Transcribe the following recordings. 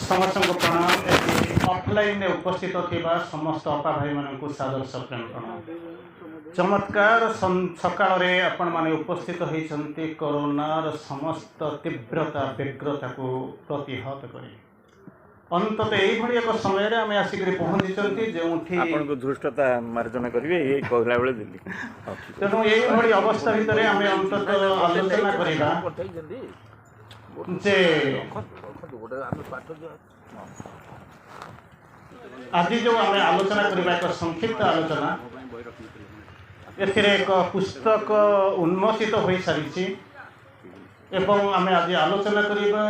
समस्त को प्रणाम। ऑफलाइन में उपस्थित थिबा समस्त अपा भाई मानक सादर प्रेम प्रणाम। चमत्कार सकाल आपण माने उपस्थित होती कोरोनार समस्त तीव्रता व्यग्रता को प्रतिहत करी अंतत यही एक समय आम आसिक पहुंची जो धृष्टता मार्जन करेंगे ये कहला बेले दिल्ली तेणु यही अवस्था भितर आम अंतत आलोचना करवा जे आज जो आम आलोचना करवा एक संक्षिप्त आलोचना एक पुस्तक उन्मोचित हो सारी एवं आम आज आलोचना करवा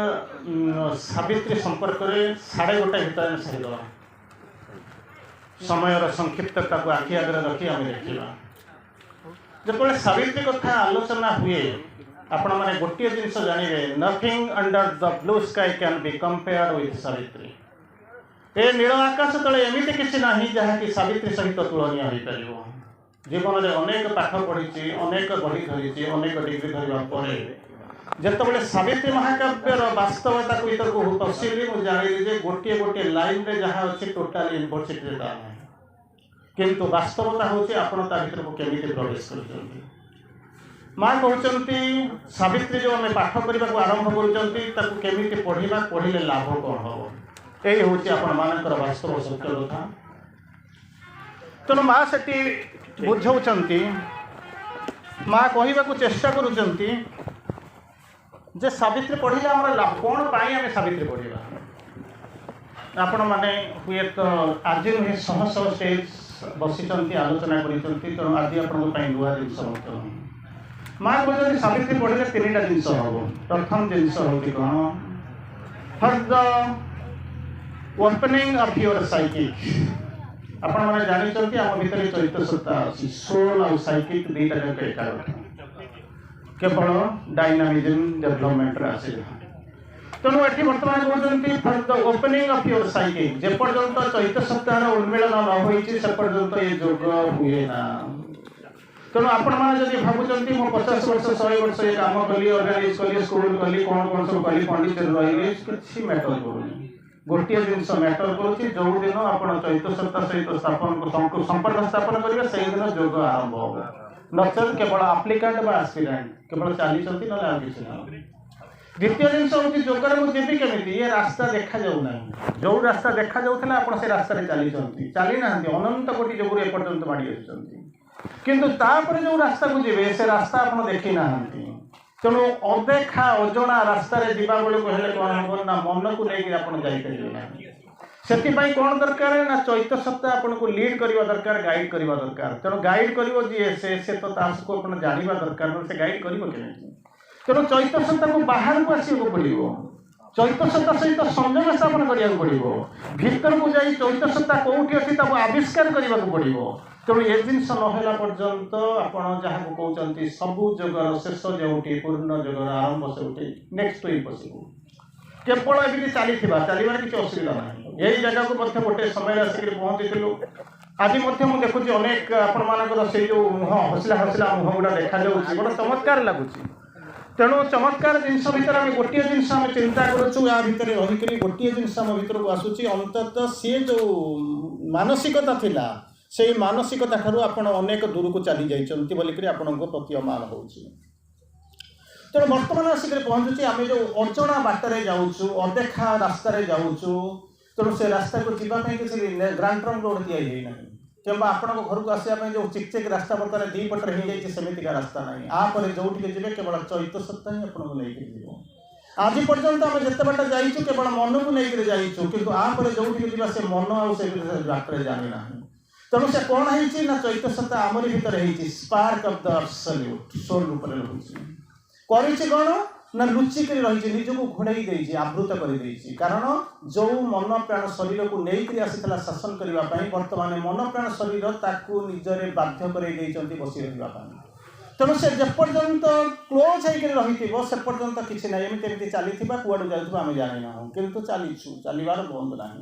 सावित्री संपर्क में 1:30 भितर सारीदे समय संक्षिप्तता को आखि आगे रखी आम देखा जो सावित्री कथा आलोचना हुए आपण मैंने गोटे जिनस जानवे nothing under the blue sky can be compared with Savitri. ए नील आकाश तले एमती किसी ना जहाँकि सावित्री सहित तुलनीय हो पार। जीवन में अनेक पाठ पढ़ी अनेक बही धरी अनेक डिग्री धरवा जिते सावित्री महाकाव्यर वास्तवता को इतर को पशिली मुझे जानी गोटे गोटे लाइन रे जहाँ अच्छे टोटाल यूनिवर्सिटी ना किंतु वास्तवता हूँ आपण भर को केमी प्रवेश कर माँ कहते सावित्री जो आम पाठ करने को आरंभ करमी पढ़ा पढ़ले लाभ कौन हम यही हूँ आपण मानकर वास्तव सत्य कथा। तेणु माँ से बुझाऊँच माँ कहवाक चेष्टा करुँच जे सावित्री पढ़ले आम लाभ कौन पाई आम सावित्री पढ़ा आपण मैंने हुए तो आज नुहे शह शह स्टेज बसी आलोचना करूँ आज आप नुआ जिन माँ कहते सावित्री पढ़ले 3टा जिनस हम। प्रथम जिनस हूँ कौन for the opening of your psychic आपण मैंने जानते आम भीतर चरित्र सत्ता अच्छी सोल और साइकिक 2टा जाक एका केवल डायनामिज्म डेवलपमेंट आसे तेणु ये बर्तमान कहते for the opening of your psychic जेपर्यंत चैत्र सप्ताह उन्मिलन न होती से पर्यंत ये योग हुए ना। तेणु आपण मैंने भावुं मो 50 वर्ष 100 वर्ष ये कम कली ऑर्गेनाइज कली स्कूल कली कौन कौन सब कली पंडित रही कि मैटर करूनी गोटे जिनस मैटर करुँच जो दिन आप चैत्र सप्ताह सहित स्थापन संपर्क स्थापन करेंगे से दिन योग आरंभ होगा नचेत केवल आप्लिकांट बा आस्पिरेंट केवल चली ना किसी ना। द्वितीय जिनस हूँ जोगर मुझे केमी ये रास्ता देखा जाऊना जो रास्ता देखा जाऊला आप से रास्ता चली ना अनंत कोटी जोगुर एपर्यंत माड़ी आसुँच किंतु तापर जो रास्ता को जीवे से रास्ता आप देखी ना तेणु अदेखा अजना रास्तार जावा बेलू कहले कौन हम ना मन को लेकिन आप जापर कौन दरकार ना चैत्र सप्ताह आपन को लीड करवा दरकार गाइड करवा दरकार तेणु गाइड कर जी से तो ताको आप जानवा दरकार से गाइड कर तेणु चैत्र सप्ताह को बाहर को आसको पड़ो चैत्र सप्ताह सहित संयोग स्थापन करा पड़ो भीतर को जाई चैत्र सप्ताह कौटी अच्छी आविष्कार करने को पड़ो। तेणु ये जिनस नहला पर्यंत आपण जहाँ को कहते सबू जगर शेष जो पूर्ण जगर आरंभ से नेक्स्ट इम्पॉसिबल केवल एमती चली चलवार किसी असुविधा ना यही जगह को गोटे समय आसिक पहुँचीलु आज मुझे देखुची अनेक आपण से जो मुह हसला हसला मुह गुड़ा देखा बड़ा चमत्कार लगुच। तेणु चमत्कार जिनस भर आम गोटे जिनस आम चिंता करूँ या भितर रहीकि गोटे जिनस आम भर को आसूँ अंतत सी जो मानसिकता थिला से मानसिकता ठारू आपण अनेक दूर को चली जाइछन्ति बोलिकरी आपनको प्रतीयमान होउछि। तेणु वर्तमान आसिक पहुँचुची आम जो अजणा बाटर जाऊँ अदेखा रास्तार जाऊँ तेणु से रास्ता को जीवाई किसी ग्रांड ट्रंक रोड दिखाई ना कि आपण घर को आसवाई जो चिकचिक रास्ता बर्तमान 2 पटर हो जाए सेमिका रास्ता ना आपर जो जी केवल चैत्र सप्ताह ही आपको लेकर आज पर्यंत आम जिते बाट जाइचु केवल मन को लेकर जाइचु किंतु आपर जो जी से मन आसे बाटर जानी ना तेणु से कौन है ना चैत्र सप्ताह आमरी भीतर spark of the absolute soul रूप में कौन ना लुचिक रही निजक घोड़ाई देती आवृत कर कारण जो मन प्राण शरीर को लेकर आसाला शासन करने बर्तमान मन प्राण शरीर ताकू निजरे बाध्य कर बसी रही तेणु से जेपर्यंत क्लोज होकर रही से पर्यंत किसी ना एमती चली कौड़ जाऊँ आम जानी ना कितु चलीचु चलवार बंद ना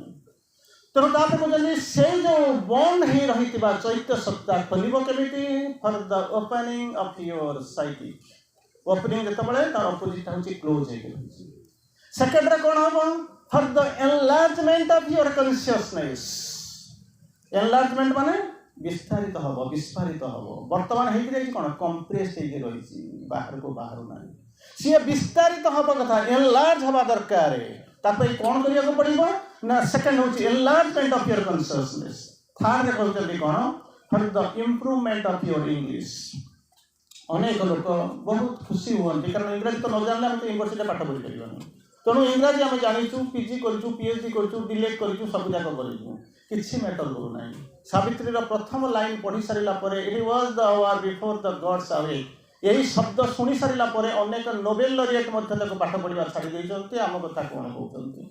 तेणु तापर कहते से जो बंद हो रही चैत्र सप्ताह खोल केमी for the opening of your psychic opening जो तार अपोजिट हूँ क्लोज हो सेकेंड कौन हम for the enlargement of your consciousness. Enlargement माने विस्तारित हब, विस्फारित हब। वर्तमान हेकि जाई कोन कंप्रेस हेकि रहिछि, बाहर को बाहर नाही, सी विस्तारित हब कथा, एनलार्ज हवा दरकार। तापई कोन करिया को पड़िबो ना, सेकंड होछि enlargement of your consciousness. Third रे कहउछन्ती कोन, for the improvement of your English. अनेक लोक बहुत खुशी हुअन्ति कारण इंग्रजी तो न जानले हम तो यूनिवर्सिटी पाठ पढ़ि परिबानी, तेणु इंग्रजी आम जाचु, पीजी करूँ, पीएचडी करूँ, डिलेट करूँ, सब जाक करूँ, किसी मैटर करूना। सावित्री प्रथम लाइन पढ़ी सारा पर, it was the hour before the gods away, यही शब्द शुणी सारा पर अनेक नोबेल लॉरिएट पाठ पढ़ा छाड़ी देते। आम कथा कौन कहते,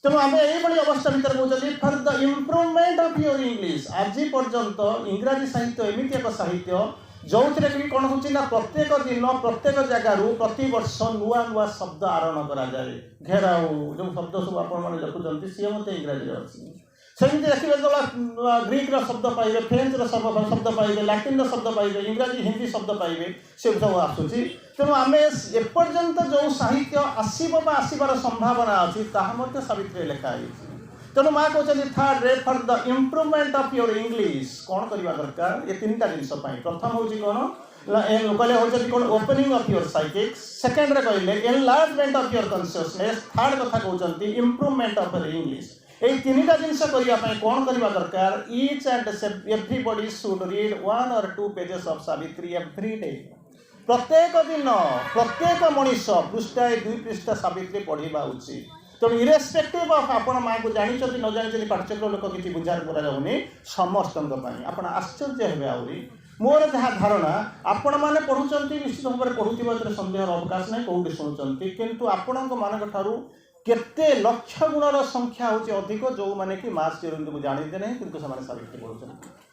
तेणु आम यही अवस्था भितर कहते for the improvement of your English. आज पर्यंत इंग्राजी साहित्य एमती एक साहित्य जो कि कौन हो प्रत्येक दिन प्रत्येक जगार प्रति वर्ष नुआ नुआ शब्द आरोहण कराए। घेराऊ जो शब्द सब आप लिखुंट सी मत इंग्राजी अच्छी, सेमती देखिए जो ग्रीक शब्द पाइबे, फ्रेंच शब्द पाइबे, लाटिन शब्द पाइबे, इंग्राजी हिंदी शब्द पाइबे, से सब आसूसी। तेणु आम एपर्यंत जो साहित्य आसब आसबार संभावना अच्छी ताहा सावित्री लिखाई। तेणु माँ कहते थर्ड रे for the improvement of your English कौन करवा दरकार, ये तीन जिन। प्रथम हूँ कौन कहले हूँ कौन opening of your psychic, second रे कहले enlargement of your consciousness, third कथा कहते इम्प्रूवमेंट ऑफ योर इंग्लिश। ये तीन जिनस करने कौन करवा दरकार, each and everybody should read 1 or 2 pages of Savitri every day. प्रत्येक दिन प्रत्येक मनीष पृष्ठाए 2 पृष्ठा सावित्री पढ़ा उचित। तेणु इरेस्पेक्टिव ऑफ आपण माँ को जानी न जानी पाठ्यक्रम लोक किसी बुझार कराऊनी समस्त आप आश्चर्य हे। आहरी मोर जहाँ धारणा आपण मैंने पढ़ुंट निश्चित भाव में पढ़ुवा सन्देह अवकाश ना कौटी शुणुंट, किंतु आपण मान केते लक्ष गुणर संख्या होची अधिक जो माने कि मास चिरंदी को जानी देने किंतु से सावित्री पढ़ुं।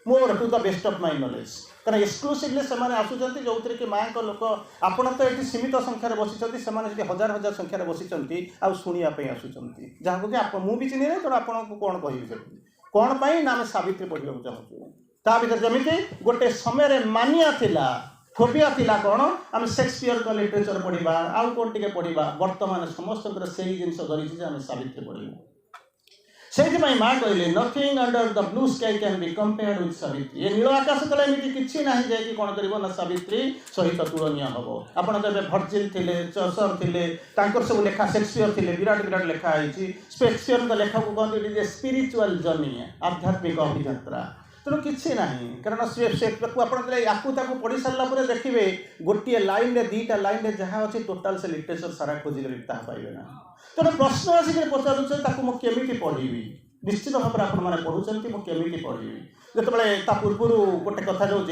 मोर to the best of my knowledge कारण एक्सक्लूसिवली से आसुँच जो कि माँ को लोक आपण तो ये सीमित संख्यार बसी से हजार हजार संख्यार बसी आ शुणापी आसुँच जहाँ कि मुझे चिन्ह नहीं। तेणु आपको कौन कह कौन पाई ना आम सावित्री पढ़ा चाहूँ। ता भर जमी गोटे समय मानिया थिला, फोबिया थिला कौन आम शेक्सपियर का लिटरेचर पढ़ा आउ कौन टे पढ़ा, बर्तमान समस्त से जिन धरी आम सावित्री पढ़ू। से माँ कहले nothing under the blue sky can be compared with Savitri. ये नील आकाश तले एमती किसी ना जाकि कौन कर सावित्री सहित तुलनीय हम। आपड़ तो भर्जिल थे, चसर थे, सब लेखा शेक्सपियर थे, विराट विराट लेखाई। शेक्सपियर लेखा को कहते it is a spiritual journey, आध्यात्मिक अभियात्रा। तेणु किसी ना कारण आपको पढ़ी सारापर देखिए गोटे लाइन में 2टा लाइन जहाँ अच्छे टोटाल से लिटरेचर सारा खोजिक पाइबे ना। तेणु प्रश्न आसिक पचारूँ मुझे पढ़ी, निश्चित भाव में आपने पढ़ुंट मुझे पढ़ी। जो पूर्व गोटे कथा जो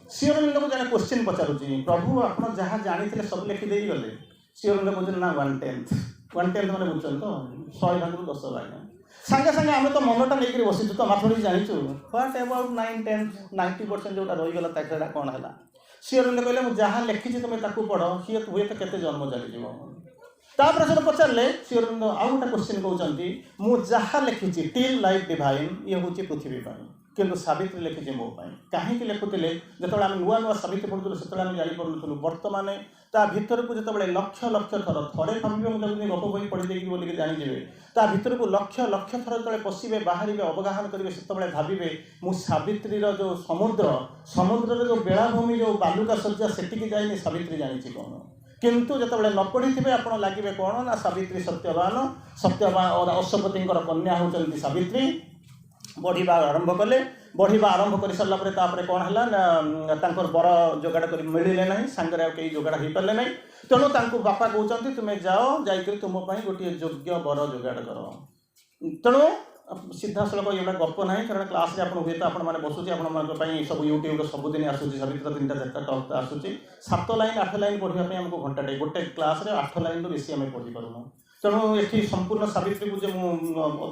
श्रीअरविंद को जन क्वेश्चन पचारूँ, प्रभु आप जहाँ जानी सब लिखिदे गले। श्रीअरविंद कहते ना 1/10 मैंने बुझुन तो 100 भाग 10 भाग सागे सागे आम तो मनटा नहीं बसीचु तो मैथमेटिक्स जाचु व्हाट अबाउट 9-10-90% जो रहीगला कौन है। श्रीअरविंद कहले मुझे जहाँ लिखी तुम ताकू पढ़ सी हुए तो केते जन्म चली तापर से पचारे श्रीअरविंद आउ गोटे क्वेश्चन कहते मुझे जहाँ लिखी टिल लाइफ डिवाइन ये हूँ पृथ्वी किंतु सावित्री लिखी मो कहीं लिखुले जो आम नुआ नुआ सावित्री पढ़ुलू से जापरूँ। बर्तमान ता भीतर को जो लक्ष लक्ष थर थे भावे गप बही पढ़ी बोलिक जानीजे ता भीतर को लक्ष लक्ष थर जो पशे बाहर अवगाहन करेंगे से भावे मु सावित्री जो समुद्र समुद्र जो बेलाभूमि जो बालुका सज्जा से जाइए सावित्री जानी कौन। किंतु जो न पढ़ी थे आप लगे कौन ना सावित्री सत्यवान और अश्वपति कन्या होती सावित्री। बढ़िया आरंभ कले, बढ़िया आरंभ कर सारापर कौन है ना बर जोगाड़ कर मिले ना सांगे कई जोगाड़ हो पारे ना। तेणु बापा कहते तुम्हें जाओ जाकर तुम्हें गोटे योग्य बर जोगाड़ कर। तेणु सीधा सड़क ये गप ना कारण क्लास रे हुए तो आपने बसुचे आप सब यूट्यूब सबुदिन आसूँ सावित्री 3-4 टॉक आसूँ 7 लाइन 8 लाइन पढ़ाई आमको घंटाटे गोटे क्लास रे 8 लाइन तो बेसी आम पढ़ी पारूँ। तेणु ये संपूर्ण सावित्री को जो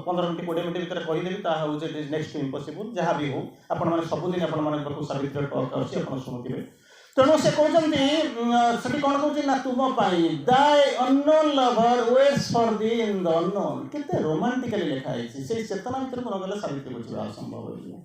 15 मिनट 20 मिनट भर कहीदेवी ताकि नेक्स्ट इम्पॉसिबल जहाँ भी हो आपने सबुदिन आप सावित्री टॉक अच्छी आप शुणुवे। ତେଣୁ ସେ କହୁଛନ୍ତି ସେଠି କ'ଣ କହୁଛି ନା ତୁମ ପାଇଁ thy unknown lover waits for thee in the unknown. କେତେ ରୋମାଣ୍ଟିକାଲି ଲେଖା ହେଇଛି। ସେଇ ଚେତନା ଭିତରକୁ ନ ଗଲେ ସାବିତ୍ରୀ ବୁଝିବା ଅସମ୍ଭବ ହେଇଯିବ।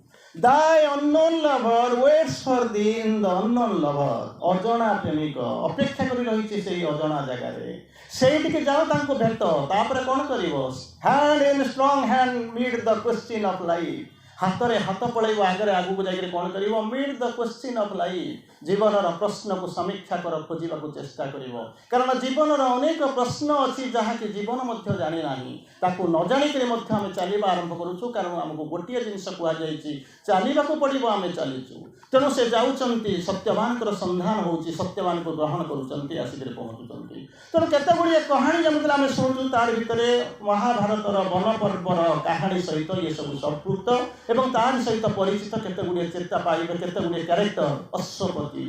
Thy unknown lover waits for thee in the unknown lover. ଅଜଣା ପ୍ରେମିକ ଅପେକ୍ଷା କରି ରହିଛି ସେଇ ଅଜଣା ଜାଗାରେ। ସେଇଠିକି ଯାଅ, ତାଙ୍କୁ ଭେଟ। ତାପରେ କ'ଣ କରିବ? Hand in strong hand meet the question of life. ହାତରେ ହାତ ପଳେଇବ, ଆଗରେ ଆଗକୁ ଯାଇକରି କ'ଣ କରିବ? Meet the question of life. ଜୀବନର ପ୍ରଶ୍ନକୁ ସମୀକ୍ଷା କର, ଖୋଜିବାକୁ ଚେଷ୍ଟା କରିବ। କାରଣ ଜୀବନର ଅନେକ ପ୍ରଶ୍ନ ଅଛି ଯାହାକି ଜୀବନ ମଧ୍ୟ ଜାଣିନାହିଁ। ତାକୁ ନ ଜାଣିକରି ମଧ୍ୟ ଆମେ ଚାଲିବା ଆରମ୍ଭ କରୁଛୁ। କାରଣ ଆମକୁ ଗୋଟିଏ ଜିନିଷ କୁହାଯାଇଛି, ଚାଲିବାକୁ ପଡ଼ିବ, ଆମେ ଚାଲିଛୁ। ତେଣୁ ସେ ଯାଉଛନ୍ତି, ସତ୍ୟବାନଙ୍କର ସନ୍ଧାନ ହେଉଛି, ସତ୍ୟବାନଙ୍କୁ ଗ୍ରହଣ କରୁଛନ୍ତି, ଆସିକରି ପହଞ୍ଚୁଛନ୍ତି। ତେଣୁ କେତେ ଗୁଡ଼ିଏ କାହାଣୀ ଯେମିତି ଆମେ ଶୁଣୁଛୁ, ତାର ଭିତରେ ମହାଭାରତର ବନ ପର୍ବର କାହାଣୀ ସହିତ ଏସବୁ ସମ୍ପୃକ୍ତ ଏବଂ ତାରି ସହିତ ପରିଚିତ କେତେ ଗୁଡ଼ିଏ ଚେତା ପାଇବେ, କେତେ ଗୁଡ଼ିଏ କ୍ୟାରେକ୍ଟର, ଅଶ୍ୱପତି,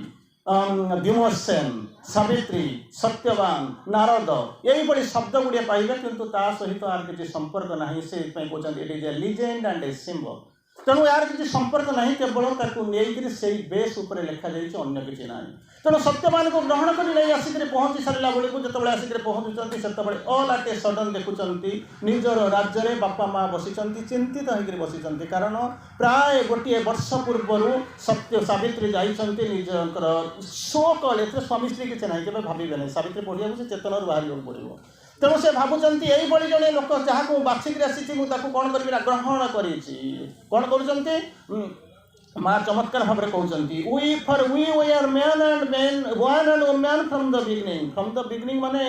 ଭୀମସେନ, ସାବିତ୍ରୀ, ସତ୍ୟବାନ, ନାରଦ, ଏଇଭଳି ଶବ୍ଦ ଗୁଡ଼ିଏ ପାଇବେ। କିନ୍ତୁ ତା ସହିତ ଆର କିଛି ସମ୍ପର୍କ ନାହିଁ। ସେଇଥିପାଇଁ କହୁଛନ୍ତି it is a legend and A symbol. ତେଣୁ ଏହାର କିଛି ସମ୍ପର୍କ ନାହିଁ, କେବଳ ତାକୁ ନେଇକରି ସେଇ ବେସ୍ ଉପରେ ଲେଖାଯାଇଛି, ଅନ୍ୟ କିଛି ନାହିଁ। ତେଣୁ ସତ୍ୟବାନଙ୍କୁ ଗ୍ରହଣ କରି ନେଇ ଆସିକରି ପହଞ୍ଚି ସାରିଲା ବେଳକୁ ଯେତେବେଳେ ଆସିକରି ପହଞ୍ଚୁଛନ୍ତି, ସେତେବେଳେ ଅଲ୍ ଆଟ୍ ଏ ସଡନ୍ ଦେଖୁଛନ୍ତି ନିଜର ରାଜ୍ୟରେ ବାପା ମା ବସିଛନ୍ତି, ଚିନ୍ତିତ ହୋଇକରି ବସିଛନ୍ତି। କାରଣ ପ୍ରାୟ ଗୋଟିଏ ବର୍ଷ ପୂର୍ବରୁ ସାବିତ୍ରୀ ଯାଇଛନ୍ତି ନିଜଙ୍କର ସୋ କଲ୍, ଏଥିରେ ସ୍ୱାମୀ ସ୍ତ୍ରୀ କିଛି ନାହିଁ, କେବେ ଭାବିବେ ନାହିଁ। ସାବିତ୍ରୀ ପଢ଼ିବାକୁ ସେ ଚେତନାରୁ ବାହାରିବାକୁ ପଡ଼ିବ। ତେଣୁ ସେ ଭାବୁଛନ୍ତି ଏଇଭଳି ଜଣେ ଲୋକ ଯାହାକୁ ମୁଁ ବାଛିକରି ଆସିଛି, ମୁଁ ତାକୁ କ'ଣ କରିବି ନା ଗ୍ରହଣ କରିଛି। କ'ଣ କରୁଛନ୍ତି? ମା ଚମତ୍କାର ଭାବରେ କହୁଛନ୍ତି, we were man and main, one and woman from the beginning. From the beginning ମାନେ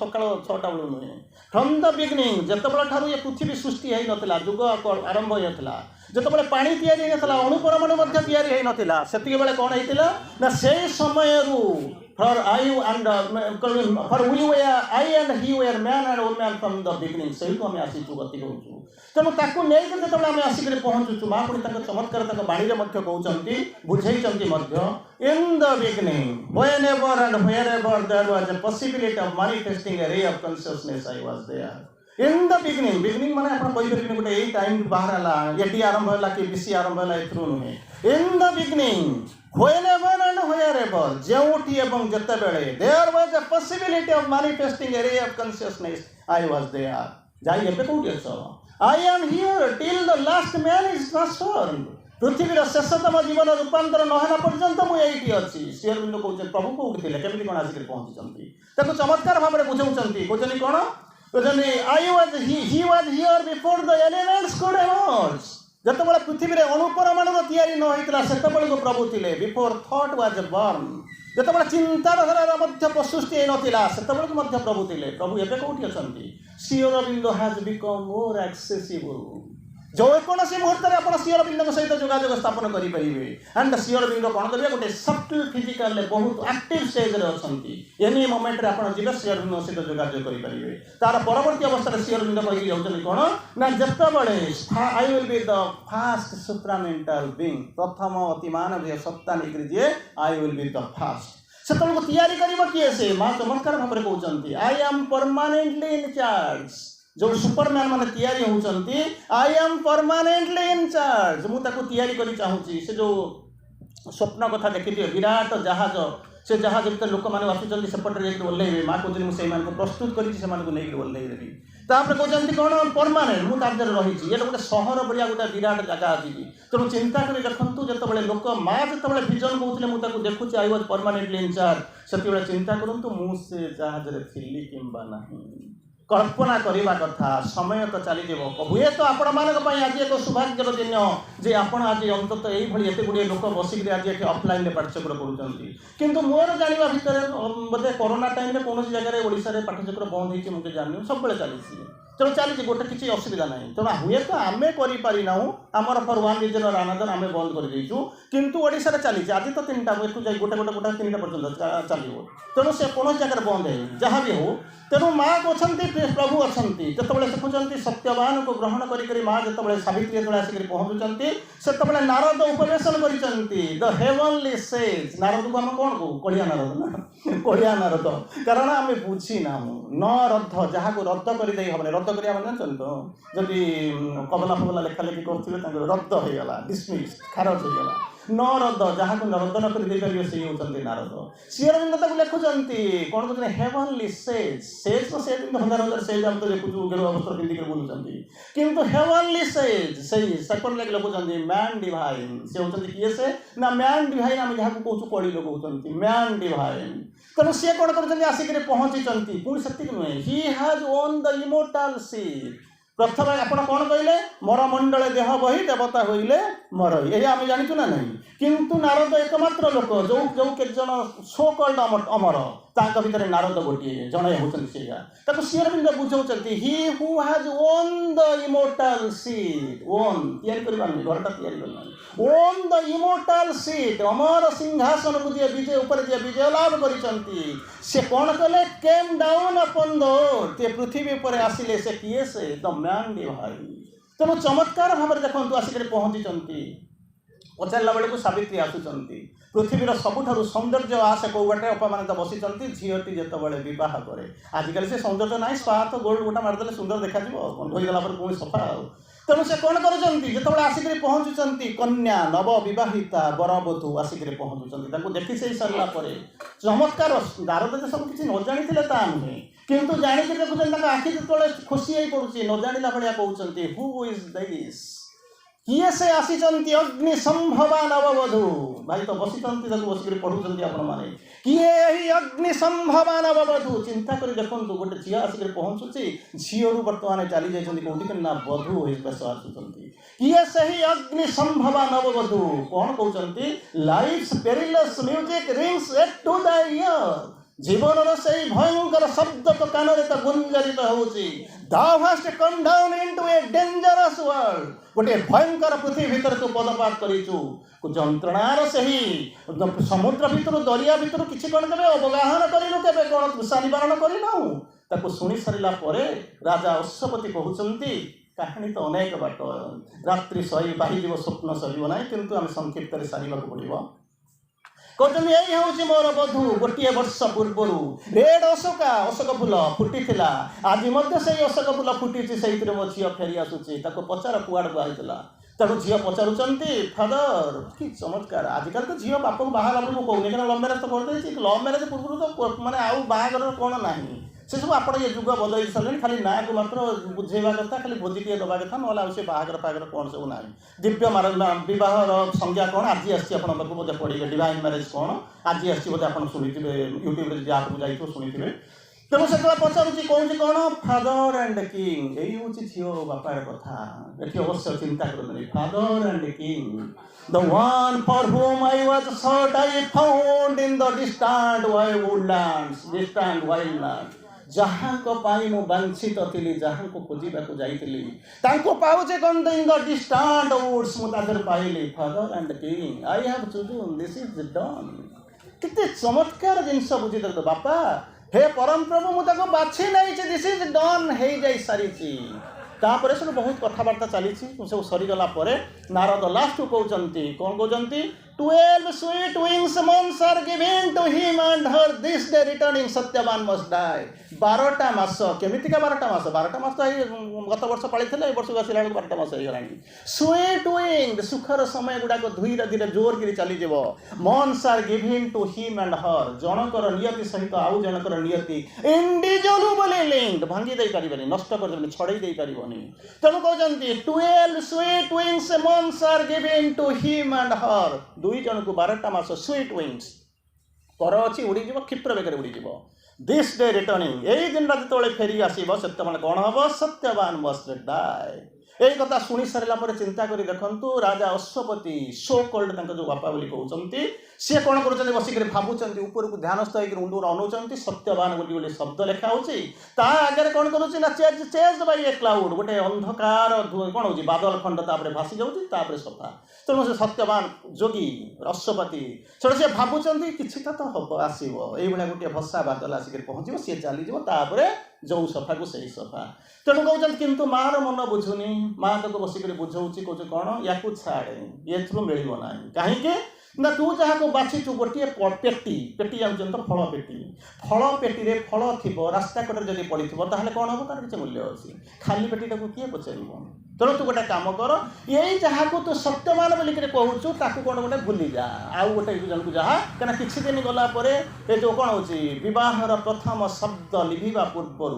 ସକାଳ 6ଟା ବେଳୁ ନୁହେଁ, ଫ୍ରମ୍ ଦ ବିଗିନିଂ। ଯେତେବେଳେ ଠାରୁ ଏ ପୃଥିବୀ ସୃଷ୍ଟି ହେଇନଥିଲା, ଯୁଗ ଆରମ୍ଭ ହେଇନଥିଲା, ଯେତେବେଳେ ପାଣି ତିଆରି ହେଇନଥିଲା, ଅଣୁପରମାଣୁ ମଧ୍ୟ ତିଆରି ହେଇନଥିଲା, ସେତିକିବେଳେ କ'ଣ ହେଇଥିଲା ନା ସେଇ ସମୟରୁ For I and he were man and woman from the beginning। ସେଇଠୁ ଆମେ ଆସିଛୁ, ଗତି କରୁଛୁ। ତେଣୁ ତାକୁ ନେଇକି ଯେତେବେଳେ ଆମେ ଆସିକରି ପହଞ୍ଚୁଛୁ, ମା ପୁଣି ତାଙ୍କ ଚମତ୍କାର ତାଙ୍କ ବାଣୀରେ ମଧ୍ୟ କହୁଛନ୍ତି, ବୁଝେଇଛନ୍ତି ମଧ୍ୟ, in the beginning whenever and wherever there was a possibility of manifesting a ray of consciousness, I was there। in the beginning ମାନେ ଆପଣ କହିପାରିବେନି ଗୋଟେ ଏଇ ଟାଇମ୍ ବାହାର ହେଲା, ଏଠି ଆରମ୍ଭ ହେଲା କି ବିସି ଆରମ୍ଭ ହେଲା, ଏଥିରୁ ନୁହେଁ। in the beginning whenever and wherever, ଯେଉଁଠି ଏବଂ ଯେତେବେଳେ there was a possibility of manifesting a ray of consciousness, I was there। ଯାଇ ଏବେ କୋଉଠି ଅଛ? I am here till the last man is transformed। ପୃଥିବୀର ଶେଷତମ ଜୀବନ ରୂପାନ୍ତର ନ ହେଲା ପର୍ଯ୍ୟନ୍ତ ମୁଁ ଏଇଠି ଅଛି। ଶ୍ରୀ ଅରବିନ୍ଦ କହୁଛନ୍ତି ପ୍ରଭୁ କୋଉଠି ଥିଲେ, କେମିତି କ'ଣ ଆସିକରି ପହଞ୍ଚିଛନ୍ତି, ତାକୁ ଚମତ୍କାର ଭାବରେ ବୁଝାଉଛନ୍ତି। କହୁଛନ୍ତି କ'ଣ? କହୁଛନ୍ତି he was here before the elements could emerge। ଯେତେବେଳେ ପୃଥିବୀରେ ଅଣୁପରମାଣୁର ତିଆରି ନ ହେଇଥିଲା, ସେତେବେଳକୁ ପ୍ରଭୁ ଥିଲେ। Before thought was born. ଯେତେବେଳେ ଚିନ୍ତାଧାରାର ମଧ୍ୟ ସୃଷ୍ଟି ହେଇନଥିଲା, ସେତେବେଳକୁ ମଧ୍ୟ ପ୍ରଭୁ ଥିଲେ। ପ୍ରଭୁ ଏବେ କୋଉଠି ଅଛନ୍ତି? Shri Aurobindo has become more accessible. ଯେକୌଣସି ମୁହୂର୍ତ୍ତରେ ଆପଣ ଶ୍ରୀ ଅରବିନ୍ଦଙ୍କ ସହିତ ଯୋଗାଯୋଗ ସ୍ଥାପନ କରିପାରିବେ। ଆଣ୍ଡ ଶ୍ରୀ ଅରବିନ୍ଦ କ'ଣ କରିବେ? ଗୋଟେ ସଫ୍ଟ ଫିଜିକାଲରେ ବହୁତ ଆକ୍ଟିଭ ଷ୍ଟେଜ୍ରେ ଅଛନ୍ତି। ଏନି ମୋମେଣ୍ଟରେ ଆପଣ ଯିବେ, ଶ୍ରୀ ଅରବିନ୍ଦଙ୍କ ସହିତ ଯୋଗାଯୋଗ କରିପାରିବେ। ତାର ପରବର୍ତ୍ତୀ ଅବସ୍ଥାରେ ଶ୍ରୀ ଅରବିନ୍ଦ କହିକି ଯାଉଛନ୍ତି କ'ଣ ନା, ଯେତେବେଳେ I will be the first supramental being, ପ୍ରଥମ ଅତି ମାନବୀୟ ସତ୍ତା ନେଇକରି ଯିଏ, I will be the first. ସେତେବେଳକୁ ତିଆରି କରିବ କିଏ? ସେ ମା ଚମତ୍କାର ଭାବରେ କହୁଛନ୍ତି, I am permanently in charge. ଯେଉଁ ସୁପରମ୍ୟାନ୍ ମାନେ ତିଆରି ହେଉଛନ୍ତି, I am permanently in charge. ମୁଁ ତାକୁ ତିଆରି କରି ଚାହୁଁଛି। ସେ ଯେଉଁ ସ୍ୱପ୍ନ କଥା ଦେଖିଥିବେ, ବିରାଟ ଜାହାଜ, ସେ ଜାହାଜ ଭିତରେ ଲୋକମାନେ ଆସୁଛନ୍ତି, ସେପଟରେ ଯାଇକି ଓହ୍ଲେଇବେ। ମା କହୁଛନ୍ତି ମୁଁ ସେଇମାନଙ୍କୁ ପ୍ରସ୍ତୁତ କରିଛି, ସେମାନଙ୍କୁ ନେଇକି ଓହ୍ଲେଇଦେବି। ତାପରେ କହୁଛନ୍ତି କ'ଣ? ପରମାନେଣ୍ଟ, ମୁଁ ତା ଦେହରେ ରହିଛି। ଏଇଟା ଗୋଟେ ସହର ଭଳିଆ ଗୋଟେ ବିରାଟ ଜାଗା ଅଛି। ତେଣୁ ଚିନ୍ତା କରି ଦେଖନ୍ତୁ, ଯେତେବେଳେ ଲୋକ ମା ଯେତେବେଳେ ଭିଜନ କହୁଥିଲେ ମୁଁ ତାକୁ ଦେଖୁଛି, I was permanently in charge, ସେତେବେଳେ ଚିନ୍ତା କରନ୍ତୁ ମୁଁ ସେ ଜାହାଜରେ ଥିଲି କିମ୍ବା ନାହିଁ। କଳ୍ପନା କରିବା କଥା। ସମୟ ତ ଚାଲିଯିବ। ହୁଏତ ଆପଣମାନଙ୍କ ପାଇଁ ଆଜି ଏକ ସୌଭାଗ୍ୟର ଦିନ ଯେ ଆପଣ ଆଜି ଅନ୍ତତଃ ଏଇଭଳି ଏତେ ଗୁଡ଼ିଏ ଲୋକ ବସିକରି ଆଜି ଏଠି ଅଫଲାଇନ୍ରେ ପାଠଚକ୍ର କରୁଛନ୍ତି। କିନ୍ତୁ ମୋର ଜାଣିବା ଭିତରେ ବୋଧେ କରୋନା ଟାଇମ୍ରେ କୌଣସି ଜାଗାରେ ଓଡ଼ିଶାରେ ପାଠଚକ୍ର ବନ୍ଦ ହେଇଛି ମୁଁ ତ ଜାଣିନି, ସବୁବେଳେ ଚାଲିଛି। ତେଣୁ ଚାଲିଛି, ଗୋଟେ କିଛି ଅସୁବିଧା ନାହିଁ। ତେଣୁ ହୁଏତ ଆମେ କରିପାରିନାହୁଁ, ଆମର ଫର୍ ୱାନ୍ ରିଜନର ଆନାଦର ଆମେ ବନ୍ଦ କରିଦେଇଛୁ, କିନ୍ତୁ ଓଡ଼ିଶାରେ ଚାଲିଛି। ଆଜି ତ 3ଟା, ଏଠୁ ଯାଇ ଗୋଟେ 3ଟା ପର୍ଯ୍ୟନ୍ତ ଚାଲିବ। ତେଣୁ ସେ କୌଣସି ଜାଗାରେ ବନ୍ଦ ହେଇନି, ଯାହା ବି ହଉ। ତେଣୁ ମା ଅଛନ୍ତି, ପ୍ରଭୁ ଅଛନ୍ତି। ଯେତେବେଳେ ଦେଖୁଛନ୍ତି ସତ୍ୟବାନଙ୍କୁ ଗ୍ରହଣ କରିକରି ମା ଯେତେବେଳେ ସାବିତ୍ରୀ ଯେତେବେଳେ ଆସିକରି ପହଞ୍ଚୁଛନ୍ତି, ସେତେବେଳେ ନାରଦ ଉପବେଶନ କରିଛନ୍ତି। ଦ ହେଭନଲି ସେଜ୍। ନାରଦକୁ ଆମେ କ'ଣ କହୁ? କଳିଆ ନାରଦ ନା, କଳିଆ ନାରଦ। କାରଣ ଆମେ ବୁଝିନାହୁଁ। ନ ରଦ୍ଧ, ଯାହାକୁ ରଦ୍ଦ କରିଦେଇ ହେବନି। ରଦ୍ଦ କରିବା ମାନେ ଜାଣିଛନ୍ତି ତ, ଯଦି କବଲା ଫବଲା ଲେଖାଲେଖି କରୁଥିବେ ତାଙ୍କର ରଦ୍ଦ ହେଇଗଲା, ଡିସମିସ୍, ଖାରଜ ହେଇଗଲା। ନରଦ ଯାହାକୁ ନରଦନ କରି ଦେଇପାରିବେ ସେଇ ହେଉଛନ୍ତି ନାରଦ। ଶ୍ରୀ ଅରବିନ୍ଦ ତାକୁ ଲେଖୁଛନ୍ତି କ'ଣ କହୁଛନ୍ତି ହେଭନଲି ସେଜ୍। ସେଜ୍ ତ ସେ ହଜାର ହଜାର ସେଜ୍ ଆମେ ତ ଦେଖୁଛୁ ଗେରୁଆ ବସ୍ତ୍ର ପିନ୍ଧିକି ବୁଲୁଛନ୍ତି, କିନ୍ତୁ ହେଭନଲି ସେଜ୍ ସେଇ ସେକଣ୍ଡ ଲାଗି ଲେଖୁଛନ୍ତି ମ୍ୟାନ୍ ଡିଭାଇନ୍। ସେ ହେଉଛନ୍ତି କିଏ ସେ ନା ମ୍ୟାନ୍ ଡିଭାଇନ୍। ଆମେ ଯାହାକୁ କହୁଛୁ କଳି ଲୋକ କହୁଛନ୍ତି ମ୍ୟାନ୍ ଡିଭାଇନ୍। ତେଣୁ ସିଏ କ'ଣ କରୁଛନ୍ତି ଆସିକରି ପହଞ୍ଚିଛନ୍ତି। ପୁଣି ସେତିକି ନୁହେଁ, he has won the immortal seed. ପ୍ରଥମେ ଆପଣ କ'ଣ କହିଲେ ମରମଣ୍ଡଳେ ଦେହ ବହି ଦେବତା ହୋଇଲେ ମରଇ, ଏହା ଆମେ ଜାଣିଛୁ ନା ନାହିଁ। କିନ୍ତୁ ନାରଦ ଏକମାତ୍ର ଲୋକ ଯୋଉ କେତେଜଣ ସୋ କଲ୍ଡ ଅମର ତାଙ୍କ ଭିତରେ ନାରଦ ଗୋଟିଏ ଜଣେ ହେଉଛନ୍ତି ସେଇଆ। ତାକୁ ଶ୍ରୀ ଅରବିନ୍ଦ ବୁଝାଉଛନ୍ତି he who has won the immortal seed. ଓନ୍ ତିଆରି କରିବାନି, ଘରଟା ତିଆରି କରିବାନି। ଓନ୍ ଦ ଇମୋର୍ଟାଲ ସିଡ୍, ଅମର ସିଂହାସନକୁ ଯିଏ ବିଜୟ ଉପରେ ଯିଏ ବିଜୟ ଲାଭ କରିଛନ୍ତି ସେ କ'ଣ କଲେ କେମ୍ ଡାଉନ୍ ଅପନ୍ ଦ ଅର୍ଥ। ଏ ପୃଥିବୀ ଉପରେ ଆସିଲେ ସେ କିଏ ସେ ଦ ମ୍ୟାନ୍ ଡିଭାଇନ୍। ତେଣୁ ଚମତ୍କାର ଭାବରେ ଦେଖନ୍ତୁ ଆସିକରି ପହଞ୍ଚିଛନ୍ତି। ପଚାରିଲା ବେଳକୁ ସାବିତ୍ରୀ ଆସୁଛନ୍ତି। ପୃଥିବୀର ସବୁଠାରୁ ସୌନ୍ଦର୍ଯ୍ୟ ଆସେ କେଉଁ ବାଟେ ଅପାମାନେ ତ ବସିଛନ୍ତି। ଝିଅଟି ଯେତେବେଳେ ବିବାହ କରେ, ଆଜିକାଲି ସେ ସୌନ୍ଦର୍ଯ୍ୟ ନାହିଁ, ସ୍ପା ତ ଗୋଲ୍ଡ ଗୋଟା ମାରିଦେଲେ ସୁନ୍ଦର ଦେଖାଯିବ, ଧୋଇଦେଲା ପରେ ପୁଣି ସଫା ଆଉ। ତେଣୁ ସେ କ'ଣ କରୁଛନ୍ତି ଯେତେବେଳେ ଆସିକରି ପହଞ୍ଚୁଛନ୍ତି କନ୍ୟା ନବ ବିବାହିତା ବରବଧୂ ଆସିକରି ପହଞ୍ଚୁଛନ୍ତି। ତାଙ୍କୁ ଦେଖି ସେଇ ସାରିଲା ପରେ ଚମତ୍କାର ନାରଦ ଯେ ସବୁ କିଛି ନ ଜାଣିଥିଲେ ତା ନୁହେଁ, କିନ୍ତୁ ଜାଣିକି ଦେଖୁଛନ୍ତି ତାଙ୍କ ଆଖି ଯେତେବେଳେ ଖୁସି ହେଇ ପଡ଼ୁଛି ନ ଜାଣିଲା ଭଳିଆ କହୁଛନ୍ତି ହୁ ଇଜ୍ ଦିସ୍। କିଏ ସେ ଆସିଛନ୍ତି ଅଗ୍ନି ସମ୍ଭବା ନବବଧୂ। ଭାଇ ତ ବସିଛନ୍ତି ତାକୁ ବସିକରି ପଢ଼ୁଛନ୍ତି ଆପଣମାନେ। କିଏ ଏହି ଅଗ୍ନି ସମ୍ଭବା ନବବଧୂ। ଚିନ୍ତା କରି ଦେଖନ୍ତୁ ଗୋଟେ ଝିଅ ଆସିକରି ପହଞ୍ଚୁଛି, ଝିଅରୁ ବର୍ତ୍ତମାନ ଚାଲି ଯାଇଛନ୍ତି କେଉଁଠି ନା ବଧୂ ବେଶ ଆସୁଛନ୍ତି। କିଏ ସେହି ଅଗ୍ନି ସମ୍ଭବା ନବବଧୂ। କ'ଣ କହୁଛନ୍ତି life's perilous music rings yet to the ear. ଜୀବନର ସେଇ ଭୟଙ୍କର ଶବ୍ଦ ତ କାନରେ ତ ଗୁଞ୍ଜରିତ ହେଉଛି। Thou hast come down into a dangerous world. ଗୋଟିଏ ଭୟଙ୍କର ପୃଥିବୀ ଭିତରେ ତୁ ପଦପାତ କରିଛୁ। ଯନ୍ତ୍ରଣାର ସେହି ସମୁଦ୍ର ଭିତରୁ ଦରିଆ ଭିତରୁ କିଛି କ'ଣ କେବେ ଅବଗାହନ କରିନୁ, କେବେ କ'ଣ ତୃଷା ନିବାରଣ କରିନାହୁଁ। ତାକୁ ଶୁଣି ସାରିଲା ପରେ ରାଜା ଅଶ୍ୱପତି କହୁଛନ୍ତି କାହାଣୀ ତ ଅନେକ ବାଟ, ରାତ୍ରି ପାହିଯିବ ସ୍ୱପ୍ନ ସରିବ ନାହିଁ, କିନ୍ତୁ ଆମେ ସଂକ୍ଷିପ୍ତରେ ସାରିବାକୁ ପଡ଼ିବ। କହୁଛନ୍ତି ଏଇ ହେଉଛି ମୋର ବଧୂ। ଗୋଟିଏ ବର୍ଷ ପୂର୍ବରୁ ରେଡ୍ ଅଶୋକ ଫୁଲ ଫୁଟିଥିଲା, ଆଜି ମଧ୍ୟ ସେଇ ଅଶୋକ ଫୁଲ ଫୁଟିଛି, ସେଇଥିରେ ମୋ ଝିଅ ଫେରି ଆସୁଛି। ତାକୁ ପଚାର କୁଆଡ଼କୁ ଆଇଥିଲା। ତେଣୁ ଝିଅ ପଚାରୁଛନ୍ତି ଫାଦର। କି ଚମତ୍କାର। ଆଜିକାଲି ତ ଝିଅ ବାପକୁ ବାହାହେଲା ବେଳକୁ କହୁନି, କାରଣ ଲଭ୍ ମ୍ୟାରେଜ ତ କରିଦେଇଛି। ଲଭ୍ ମ୍ୟାରେଜ ପୂର୍ବରୁ ତ ମାନେ ଆଉ ବାହାଘରର କ'ଣ ନାହିଁ, ସେସବୁ ଆପଣ ଏ ଯୁଗ ବଦଳେଇ ସାରିଲେଣି। ଖାଲି ନାଁକୁ ମାତ୍ର ବୁଝେଇବା କଥା, ଖାଲି ଭୋଜିଟିଏ ଦେବା କଥା, ନହେଲେ ଆଉ ସେ ବାହାଘର କ'ଣ ସବୁ ନାହିଁ। ଦିବ୍ୟ ବିବାହର ସଂଜ୍ଞା କ'ଣ ଆଜି ଆସିଛି ଆପଣଙ୍କ ପାଖକୁ ବୋଧେ ପଢ଼ିବେ। ଡିଭାଇନ୍ ମ୍ୟାରେଜ କ'ଣ ଆଜି ଆସିଛି ବୋଧେ ଆପଣ ଶୁଣିଥିବେ, ୟୁଟ୍ୟୁବରେ ଯଦି ଆପ୍କୁ ଯାଇଥିବ ଶୁଣିଥିବେ। ତେଣୁ ସେତେବେଳେ ପଚାରୁଛି କହୁଛି କ'ଣ ଫାଦର ଆଣ୍ଡ କିଙ୍ଗ। ଏଇ ହେଉଛି ଝିଅ ବାପାର କଥା। ଏଠି ଅବଶ୍ୟ ଚିନ୍ତା କରନ୍ତୁନି। Father and king, the one for whom I was sought I found in the distant woodlands, distant wildlands. ଯାହାଙ୍କ ପାଇଁ ମୁଁ ବାଞ୍ଛିତ ଥିଲି, ଯାହାଙ୍କୁ ଖୋଜିବାକୁ ଯାଇଥିଲି, ତାଙ୍କୁ ପାଉଛି କ'ଣ ଇନ୍ ଦ ଡିଷ୍ଟାଣ୍ଟ ଉଡ୍ସ। ମୁଁ ତା ଦେହରେ ପାଇଲି father and king, I have chosen, this is done. କେତେ ଚମତ୍କାର ଜିନିଷ ବୁଝିଦେଲ ବାପା। ହେ ପରମ ପ୍ରଭୁ, ମୁଁ ତାକୁ ବାଛି ନେଇଛି, ଦିସ୍ ଇଜ୍ ଡନ୍, ହେଇଯାଇ ସାରିଛି। ତାପରେ ସବୁ ବହୁତ କଥାବାର୍ତ୍ତା ଚାଲିଛି। ସବୁ ସରିଗଲା ପରେ ନାରଦ ଲାଷ୍ଟକୁ କହୁଛନ୍ତି କ'ଣ କହୁଛନ୍ତି 12 sweet wings months are given to him and her this day returning Satyavan must die। 12ଟା ମାସ। କେମିତିକା 12ଟା ମାସ? 12ଟା ମାସ ତ ଏଇ ଗତ ବର୍ଷ ପାଳିଥିଲେ, ଏ ବର୍ଷକୁ ଆସିଲା ବେଳକୁ 12ଟା ମାସ ହେଇଗଲାଣି। ସୁଇଟ୍ ୱିଙ୍ଗ, ସୁଖର ସମୟ ଗୁଡ଼ାକ ଧୀରେ ଧୀରେ ଜୋର କରି ଚାଲିଯିବ। months are given to him and her, ଜଣଙ୍କର ନିୟତି ସହିତ ଆଉ ଜଣଙ୍କର ନିୟତି indissoluble linked, ଭାଙ୍ଗି ଦେଇପାରିବନି, ନଷ୍ଟ କରିଦେବନି, ଛଡ଼େଇ ଦେଇପାରିବନି। ତେଣୁ କହୁଛନ୍ତି 12 sweet wings months are given to him and her, ଦୁଇ ଜଣଙ୍କୁ 12ଟା ମାସ ସୁଇଟ୍ ୱିଙ୍ଗସ୍। ପର ଅଛି ଉଡ଼ିଯିବ, କ୍ଷିପ୍ର ବେଗରେ ଉଡ଼ିଯିବ। ଦିସ୍ ଡେ ରିଟର୍ଣ୍ଣିଂ, ଏଇ ଦିନଟା ଯେତେବେଳେ ଫେରି ଆସିବ ସେତେବେଳେ କ'ଣ ହେବ? ସତ୍ୟବାନ ମଷ୍ଟ ଡାଏ। এই কথা শুনি সারা পরে চিন্তা করে দেখুন রাজা অশ্বপতি সো কল্ড তাঁর যে বাপা বলে কৌঁচ সি কোণ করছেন বসিকি ভাবুচ্ছেন উপরকু ধ্যানস্থ হয়ে উন্ডুর অনাউন সত্যবান বলে গোটে শব্দ লেখা হচ্ছে তা আগে কোণ করছে না চেঞ্জ বাই এ ক্লাউড গোটে অন্ধকার কোণ হচ্ছে বাদল খণ্ড তাপরে ভাসি যাচ্ছে তাপরে সফা তেমন সে সত্যবান যোগী অশ্বপতি সেটা সে ভাবুচ্ছেন কিছুটা তো হব আসব এইভাবে গোটে ভসা বাদল আসিকি পৌঁছব সি চালিযোগ তাপরে ଯେଉଁ ସଫାକୁ ସେହି ସଫା। ତେଣୁ କହୁଛନ୍ତି କିନ୍ତୁ ମାଆର ମନ ବୁଝୁନି, ମାଆ ତାକୁ ବସିକରି ବୁଝଉଛି କହୁଛି କ'ଣ ୟାକୁ ଛାଡ଼େ, ଏଥିରୁ ମିଳିବ ନାହିଁ। କାହିଁକି ନା ତୁ ଯାହାକୁ ବାଛିଛୁ ଗୋଟିଏ ପେଟି ଜାଣିଛନ୍ତି ତ ଫଳ ପେଟି, ଫଳ ପେଟିରେ ଫଳ ଥିବ ରାସ୍ତା କଡ଼ରେ ଯଦି ପଡ଼ିଥିବ ତାହେଲେ କ'ଣ ହେବ ତାର କିଛି ମୂଲ୍ୟ ଅଛି। ଖାଲି ପେଟିଟାକୁ କିଏ ପଚାରିବ? तेणु तू गोटे काम कर यही जहाँ को तू सत्यवान बोलिक कहूँ ताकू कौन गोटे भूली जा आउ गोटे जन को जहाँ कहीं किसी दिन गलापर ये जो कौन हो बहर प्रथम शब्द लिभिवा पूर्वर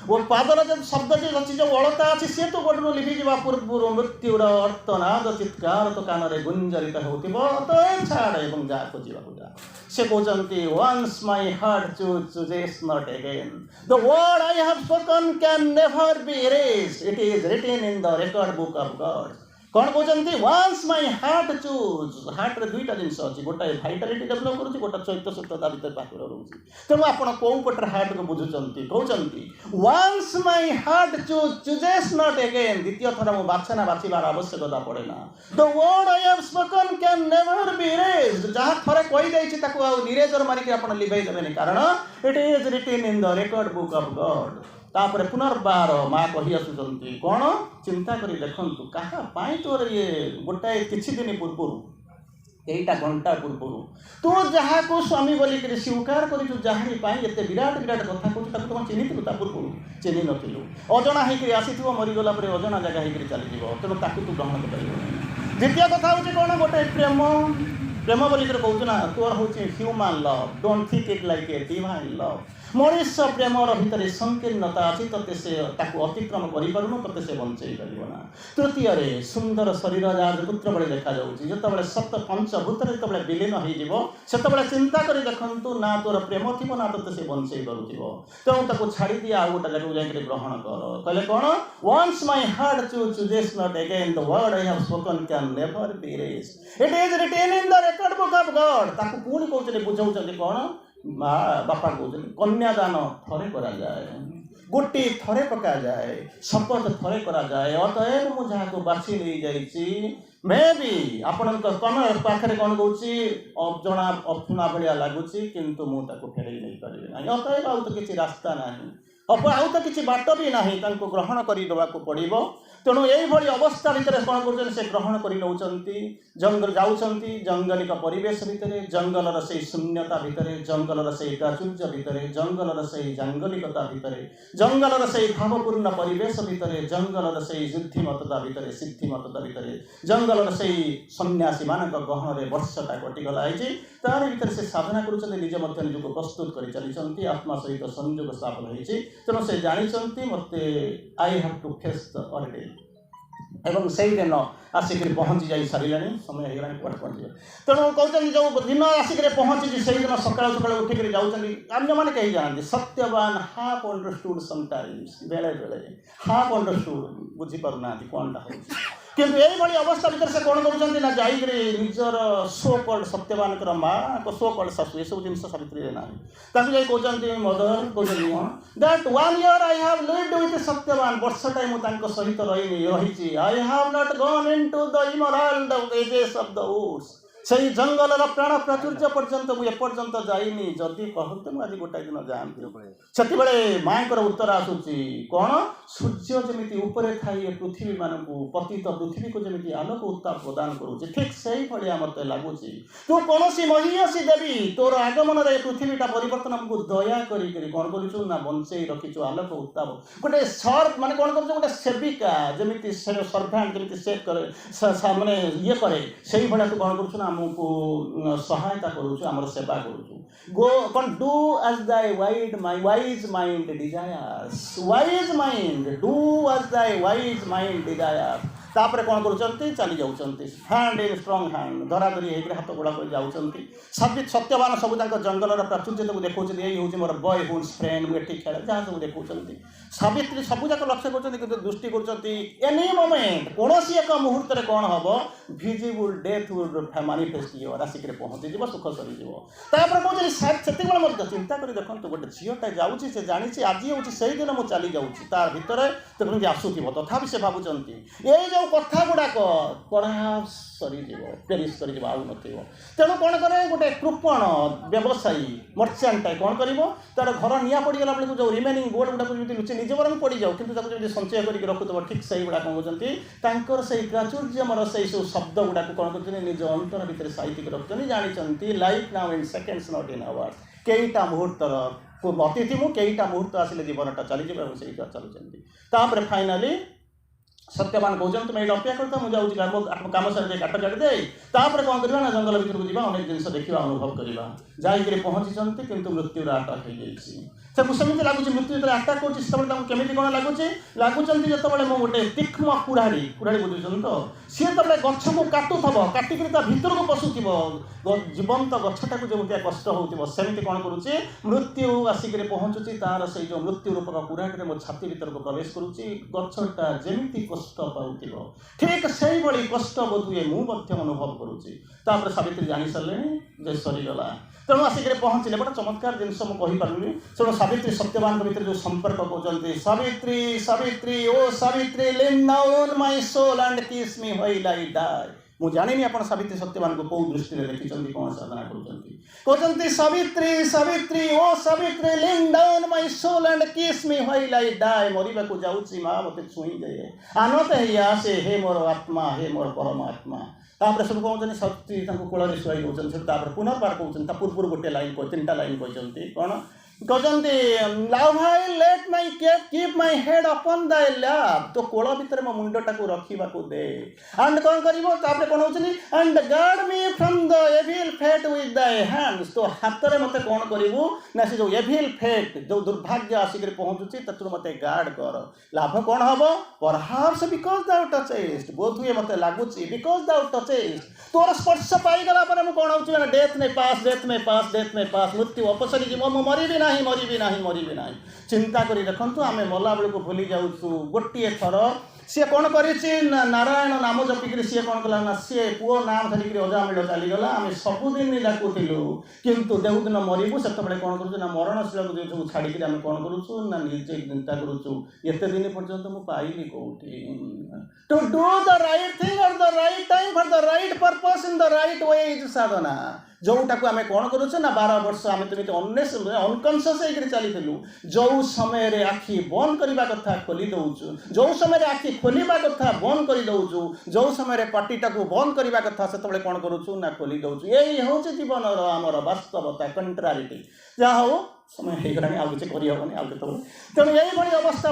वो पादर जो शब्द जी अच्छी जो अलता अच्छी सी तो गोटे लिभिजा पूर्वर मृत्युर अर्थनाद चित्कार तो कान में गुंजरित हो छाड़ एवं जा खोजा जा से कहते once my heart chooses not again the word I have spoken can never be erased it is written in the record book of God कौन कहते once my heart choose heart रे दुईटा जिन अच्छी गोटे भाइटालिटी डेभलप करुँच गोटे चैत्य सत्यता भर पाखर रोचे तेणु आप कौ पटर हार्ट को बुझुंट कहते once my heart chooses not again द्वितीय थर मो बाछना बाछिबार आवश्यकता पड़े ना the word I have spoken can never be erased जहाँ थरे कही निरेजर मारिक आप लिभे देवे कारण it is written in the record book of God तापर पुनर्बार माँ कही आसुचंती कौन चिंता करी देखंतु कहाँ तोर ये गोटाए किछि दिन पूर्व एटा घंटा पूर्व तू जहाँ को स्वामी बोलिक स्वीकार करू जहाँरी एत विराट विराट कथा कहूँ तुम चिन्हिलु ता पूर्व चिन्ह नु अजना होकर आसी मरीगला अजना जगह होकर चलीज तेणु ताकू तू ग्रहण कर द्वितीय कथा हूँ कौन गोटे प्रेम प्रेम बोलिक कहूँ ना तोर हूँ human love don't think it like a divine love Manish Premiere भितर संकीर्णता अच्छी ते से अतिक्रम करूँ ते से बंचई पारना तृतीय सुंदर शरीर जहाँ पुत्र बड़े देखा जो सप्त पंचभूत जो विलीन हो चिंता कर देखु ना तोर प्रेम थी ना ते से बंचई पार तेणु छाड़ी दिए आउ गोटे जगह जाकर ग्रहण कर कहले कौन once my heart chooses not again the word I have spoken can never be erased it is written in the record book of God ताकू पुणी कहते बुझाऊँ कौन माँ बापा कहते कन्यादान थरे करा जाए गोटी थरे पका जाए शपथ थरे करा जाए अतएव मु जहाँ को बाछी नहीं जाइए मे भी आपण पाखे कौन कौच अजना अफुना भाया लगुच किंतु मुझे फेर नहीं पारि अतएव आउ तो किसी रास्ता ना आउ तो किसी बाट भी ना ग्रहण करदेवा पड़ो तेणु यही अवस्था भितर कौन कर ग्रहण कर जंगल जाऊँगी जंगलिक परिवेश भितर जंगलर से शून्यता भितर जंगलर से प्राचुर्य भितर जंगलर से जंगलिकता भितर जंगलर से भावपूर्ण परिवेश भितर जंगलर से युद्धिमतता भितर सिद्धिमतता भितर जंगलर से सन्यासी मान गहन में वर्षटा कटिगला तार भीतर से साधना कर निज मध्य निजक प्रस्तुत कर चली आत्मा सहित संयोग स्थापन होती तेणु से जानते मत I have to face the order एवं से दिन आसिक पहुँची जा सारे समय होगा कुआटे पहुँचे तेणु कहते जो दिन आसिक पहुँची से दिन सका सका उठिक जाऊँगी अन्य मैंने कहीं जानते सत्यवान हाफ अंडरस्टूड समटाइम्स बेले बेले हाफ अंडरस्टूड बुझीपार कौनटा हो किंतु यही अवस्था भितर से कौन कर निजर सो कल्ड सत्यवान माँ को सो कल्ड शाशु ये सब जिन सावित्री ना कहते मदर कहते that 1 year I have lived with Satyavan वर्षटाई मुझे सहित रही I have not gone into the emerald ages of the woods से जंगलर प्राण प्राचुर्य पर्यंत मुझे एपर्यंत जाइनी जदि कहते मुझे गोटाए दिन जाती से माँ उत्तर आसूची कौन सूर्य जमी उपरे थाई पृथ्वी मानक पतित पृथ्वी को जमी आलोक उत्ताप प्रदान करुँच ठीक से भाया मत लगुच तू कौन महिषी देवी तोर आगमन पृथ्वीटा परिवर्तन आमको दया करी कौन करूँ ना बंचई रखीचु आलोक उत्ताप गोटे सर्व माने कौन कर गोटे सेविका जमी सर्भांट जमी सेट करे माने ये करे से भाया तू कौन करूँ आमको सहायता करुचु आमर सेवा करुचु गो कौन do as thy wise mind desires wise mind do as thy wise mind desires तापर कौन कर चली जाऊँगी हैंड इन स्ट्रंग हैंड धराधरी होकर हाथ गोड़ा कर जाऊँगी सत्यवान सब जंगलर प्राचुर्य को देखा यही हूँ मोर बॉय हुड्स फ्रेंड मुझे खेल जहाँ सब देखा सावित्री सबूक लक्ष्य कर दृष्टि कर एनी मोमेंट कौन एक मुहूर्त कौन हम भिजिबल डेथ वुड मानिफेस्ट आसिक पहुँची सुख सरीज कहते चिंता कर देखो गोटे झीटा जाऊँगी से जानी आज हूँ से दिन मुझे चली जाऊँगी तार भितर देखते आसूब तथा से भावुं ये जो कथा गुड़ाक पढ़ा सरीज पेरिश कर तेणु कौन करे गोटे कृपण व्यवसायी मर्चेंट कौन कर तार घर निआ पड़गला बेलू जो रिमेनिंग बोर्ड गुड़ाक लुचि निज बर पड़ जाऊ कि संचय कर रखुव ठीक से गुड़ा कौन कहते से प्राचुर्यमर से सब शब्द गुड़ाक कौन कर निज अंतर भितर साइतिक रखुच्च जानते life now in seconds not in hours कईटा मुहूर्तर अतिथि मु कईटा मुहूर्त आसिले जीवनटा चली चलुँच फाइनाली सत्यवान कहते तुम ये अपेक्षा करता मुझे कम सारे काट काटिदे तापर कौन करवा ना जंगल भितर को अनेक जिन देखा अनुभव करवा जाकि पहुँची किंतु मृत्युर आटाक हो सेमती लगुच मृत्यु जो आटाक होमी कौन लगुच जो गोटे तीक्ष्म कुढ़ाड़ी कुढ़ाड़ी बुझुन तो सी जो गछ को काटुव काटिक भितर को पशुव जीवंत गछटा को जमी कष्ट होमती कौन करुचे मृत्यु आसिक पहुँचुची तार से जो मृत्यु रूपक कुढ़ाड़ी मो छाती भीतर को प्रवेश करुच्ची गछटा जमी कष्ट पाऊ ठीक से भाई कष्ट बोधुए मुझे अनुभव करुच्ची सावित्री जानी सारे जे सरीगला तेणु आसिक पहुँचले गोटे चमत्कार जिनस मुझे तेणु सावित्री सत्यवान भीतर जो संपर्क कहते सावित्री सावित्री ओ Savitri lean down my soul and kiss me while I die मुझे जानी आप सावित्री सत्यवान को कौ दृष्टि देखी कौन साधना कहते सावित्री सावित्री ओ Savitri lean down my soul and kiss me while I die मरवा को जाऊँगी माँ मत छुई दे आनत ही आसे हे मोर आत्मा हे मोर परमात्मा तापर सब कहते सती कूल शुआई कहते पुनर्बार कहते पूर्व गोटे लाइन तीन लाइन कहते कौन कहते लव भाई let my keep my head upon the lap तो कोल भितर मो मुंडटा को रखा दे एंड कौन कर कौन होती and guard me from the evil fate with the hands तो हाथ में मत कौन करू ना से जो एविल फेट जो दुर्भाग्य आसिक पहुँचुची तू मत गार्ड कर लाभ कौन हम परहाप्स बिकॉज दाउ टचेस्ट बोध हुए मत लगुच बिकॉज दाउ टचेस्ट तोर स्पर्श पाईगला कौन हो डेथ में पास मृत्यु अपसरी जीव मु मरबी ना चिंता करी देखु आम मला बेलू भूली जाऊँ गोटे थर सी कौन कर नारायण नाम जपिक सी कौन कला ना सी पुओ नाम धरिक अजामिल चलीगला आम सबुदिन डाकुलु किंतु देवदिन मरबू से कौन करूँ मरणशील जो छाड़ी आम कौन करूँ ना निजे चिंता करूँ एत दिन पर्यंत मुझे पाइली कौटी to do the right thing at the right time for the right purpose in the right way is साधना जोटा को आम कौन करुचे ना 12 वर्ष आम तुम अनकनसीयस चली जो समय आखि बंद करने कथा खोली दौचु जो समय आखि खोलवा कथा बंद कर दौचु जो समय पार्टीटा को बंद करने कथा से कौन करुचु ना खोली दौचु यही हूँ जीवन आमर वास्तवता कंट्रारिटी जहाँ हो समय होगला आगे करहबनी आगे तेणु यही अवस्था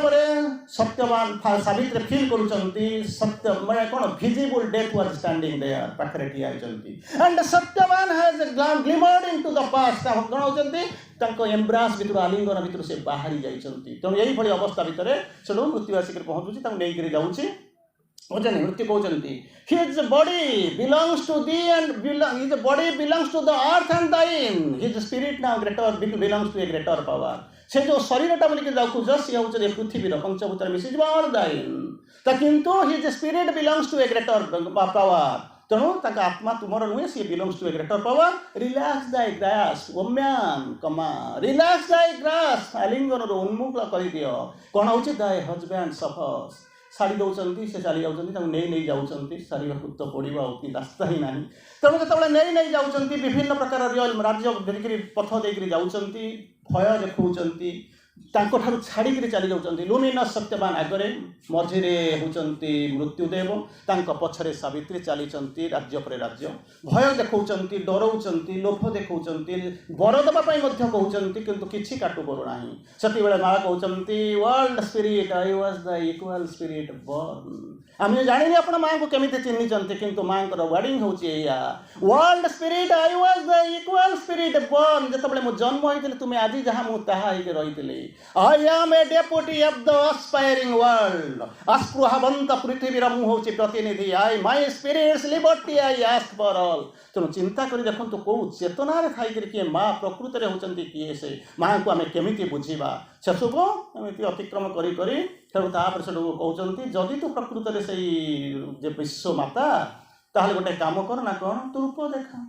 सत्यवान सावित्री फिल कर सत्य मैं कौन visible death was standing there पाखरे ठिया and Satyavan has glimmered into the past कौन होती एम्ब्रास भितर आलिंगन भितर से बाहरी जाइछंती तेणु यही अवस्था भितर से मृत्यु आसिक पहुँचुची नहीं जाऊँगी बुझे मृत्यु कहते his body belongs to the and his body belongs to the earth and thine his spirit now greater belongs to a greater power से जो शरीरटा बोलिक जाऊँ सी हूँ पृथ्वीर पंचभूत मिसी अर्थ दाइन किंतु his spirit belongs to a greater power तेणु आत्मा तुमर नुहे सी belongs to a greater power relax thy grasp O woman कमा रिलैक्स दाई ग्रास आलिंगन उन्मुख कर दियो कौन हो दाई हजबैंड सफर्स साड़ी दौरान से चली नहीं जाऊँगी साड़ी तो पड़ा रास्ता ही ना तेणु जो नहीं जाऊँगी विभिन्न प्रकार राज्य देखिए पथ देकर जाऊँगी भय देखा छाड़ी चली जाऊँगी लुमिनस सत्यवान आगे मझिरे होती मृत्युदेव पछरे सावित्री चली राज्य पर राज्य भय देखा डराऊँ लोभ देखा बर देवाई कहते किंतु किसी काटु करूना से माँ कहते world spirit I was the equal spirit burn आम जानी आप माँ को केमी चिन्हिंट किंतु माँ वर्डिंग हूँ world spirit I was the equal spirit born जो मुझे जन्म होती तुम्हें आज जहाँ मुझे रही I am a deputy of the aspiring world अस्पृहावंत पृथ्वी मु हूँ प्रतिनिधि I my spirit's liberty I ask for all तेणु चिंता कर देखो कौ चेतना खाई किए माँ प्रकृत में होती किए से माँ को आम केमी बुझा शेष को एमती अतिक्रम कर से कहते जदि तू प्रकृत में से विश्व माता ताहले गोटे काम कर ना कौन तू रूप देखा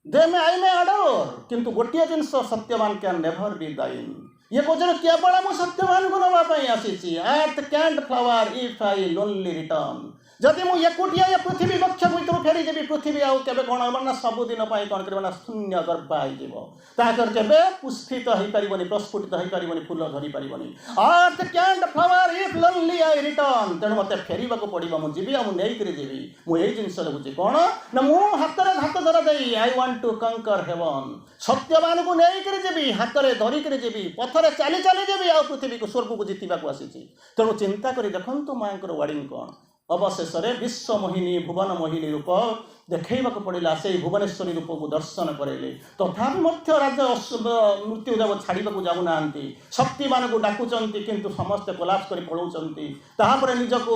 दे में आई में अडोर किंतु गोटे जिन Satyavan can never be thine ये कहते केवल मु सत्यवान को नापी आसी एट can't flower if I lonely return जदि मुझे एकुटिया ये पृथ्वी वक्ष भर फेरी जी पृथ्वी आउ के कौन हम ना सबुदिन कौन कर शून्य गर्भ आईजर के पुष्पित हो पार प्रस्फुटित हो पार फूल धरी पार earth can't flower if lonely I return तेणु मत फेर पड़ो मुझे जी मुझे जी मुझे जिनस लगुच कौन ना मुझे हाथ में हाथ धरा दे आई वांट टू कंकर हेवन सत्यवान को नहीं जी हाथ में धरिक जी पथ ଥରେ ଚାଲି ଚାଲିଯିବି ଆଉ ପୃଥିବୀକୁ ସ୍ୱର୍ଗକୁ ଜିତିବାକୁ ଆସିଛି। ତେଣୁ ଚିନ୍ତା କରି ଦେଖନ୍ତୁ ମାଙ୍କର ୱାର୍ଡିଂ କ'ଣ। ଅବଶେଷରେ ବିଶ୍ୱମୋହିନୀ ଭୁବନ ମୋହିନୀ ରୂପ ଦେଖାଇବାକୁ ପଡ଼ିଲା। ସେଇ ଭୁବନେଶ୍ୱରୀ ରୂପକୁ ଦର୍ଶନ କରାଇଲେ। ତଥାପି ମଧ୍ୟ ରାଜା ମୃତ୍ୟୁଦେବ ଛାଡ଼ିବାକୁ ଯାଉନାହାନ୍ତି। ଶକ୍ତିମାନଙ୍କୁ ଡାକୁଛନ୍ତି କିନ୍ତୁ ସମସ୍ତେ କୋଲାପ୍ସ କରି ପଳାଉଛନ୍ତି। ତାପରେ ନିଜକୁ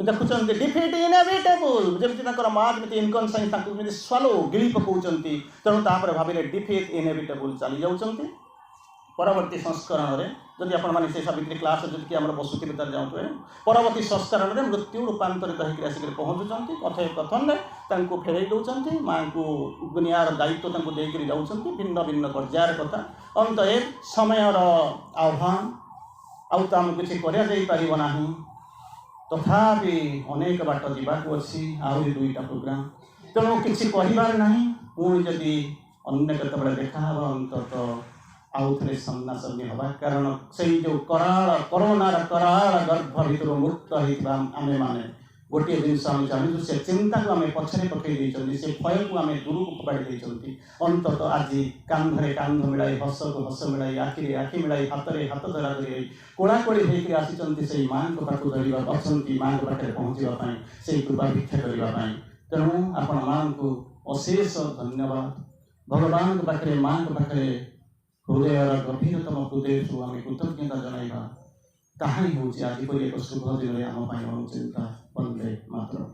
ଦେଖୁଛନ୍ତି ଡିଫିଟ୍ ଇନେଭିଟେବୁଲ୍, ଯେମିତି ତାଙ୍କର ମା ଯେମିତି ଇନକନସାଇନ୍ସ ତାଙ୍କୁ ଯେମିତି ସ୍ୱାଲୋ ଗିଳି ପକାଉଛନ୍ତି। ତେଣୁ ତାପରେ ଭାବିଲେ ଡିଫିଟ୍ ଇନେଭିଟେବୁଲ୍ ଚାଲି ଯାଉଛନ୍ତି। ପରବର୍ତ୍ତୀ ସଂସ୍କରଣରେ ଯଦି ଆପଣମାନେ ସେ ସାବିତ୍ରୀ କ୍ଲାସ୍ ଯଦି ଆମର ବସୁଥିବେ ତାହେଲେ ଯାଉଥିବେ। ପରବର୍ତ୍ତୀ ସଂସ୍କରଣରେ ମୃତ୍ୟୁ ରୂପାନ୍ତରିତ ହୋଇକରି ଆସିକରି ପହଞ୍ଚୁଛନ୍ତି। କଥନରେ ତାଙ୍କୁ ଫେରାଇ ଦେଉଛନ୍ତି। ମାଆଙ୍କୁ ଦୁନିଆର ଦାୟିତ୍ୱ ତାଙ୍କୁ ଦେଇକରି ଯାଉଛନ୍ତି। ଭିନ୍ନ ଭିନ୍ନ ପର୍ଯ୍ୟାୟର କଥା। ଅନ୍ତଏ ସମୟର ଆହ୍ୱାନ ଆଉ ତ ଆମକୁ କିଛି କରାଯାଇପାରିବ ନାହିଁ। ତଥାପି ଅନେକ ବାଟ ଯିବାକୁ ଅଛି। ଆହୁରି 2ଟା ପ୍ରୋଗ୍ରାମ୍। ତେଣୁ କିଛି କରିବାର ନାହିଁ। ପୁଣି ଯଦି ଅନ୍ୟ କେତେବେଳେ ଦେଖା ହେବ ଅନ୍ତତଃ ଆଉ ଥରେ ସାମ୍ନାସାମ୍ନି ହେବା। କାରଣ ସେଇ ଯେଉଁ କରୋନାର କରାଳ ଗର୍ଭ ଭିତରୁ ମୁକ୍ତ ହୋଇଥିବା ଆମେମାନେ ଗୋଟିଏ ଜିନିଷ ଆମେ ଜାଣିଛୁ, ସେ ଚିନ୍ତାକୁ ଆମେ ପଛରେ ପକାଇ ଦେଇଛନ୍ତି, ସେ ଭୟକୁ ଆମେ ଦୂରକୁ ଫୋପାଡ଼ି ଦେଇଛନ୍ତି। ଅନ୍ତତଃ ଆଜି କାନ୍ଧରେ କାନ୍ଧ ମିଳାଇ, ହସକୁ ହସ ମିଳାଇ, ଆଖିରେ ଆଖି ମିଳାଇ, ହାତରେ ହାତ ଧରା ଧରି କୋଳାକୋଳି ହୋଇକରି ଆସିଛନ୍ତି ସେଇ ମାଆଙ୍କ ପାଖକୁ ଧରିବା ଅଛନ୍ତି, ମାଆଙ୍କ ପାଖରେ ପହଞ୍ଚିବା ପାଇଁ, ସେଇ କୃପା ଭିକ୍ଷା କରିବା ପାଇଁ। ତେଣୁ ଆପଣ ମାଆଙ୍କୁ ଅଶେଷ ଧନ୍ୟବାଦ। ଭଗବାନଙ୍କ ପାଖରେ ମାଆଙ୍କ ପାଖରେ ହୃଦୟର ଗଭୀରତମ ହୃଦୟରୁ ଆମେ କୃତଜ୍ଞତା ଜଣାଇବା। ତାହା ହିଁ ହେଉଛି ଆଜି ପରି ଏକ ଶୁଭ ଦିନରେ ଆମ ପାଇଁ ଅନୁଚିନ୍ତା। ବନ୍ଦେ ମାତରମ୍।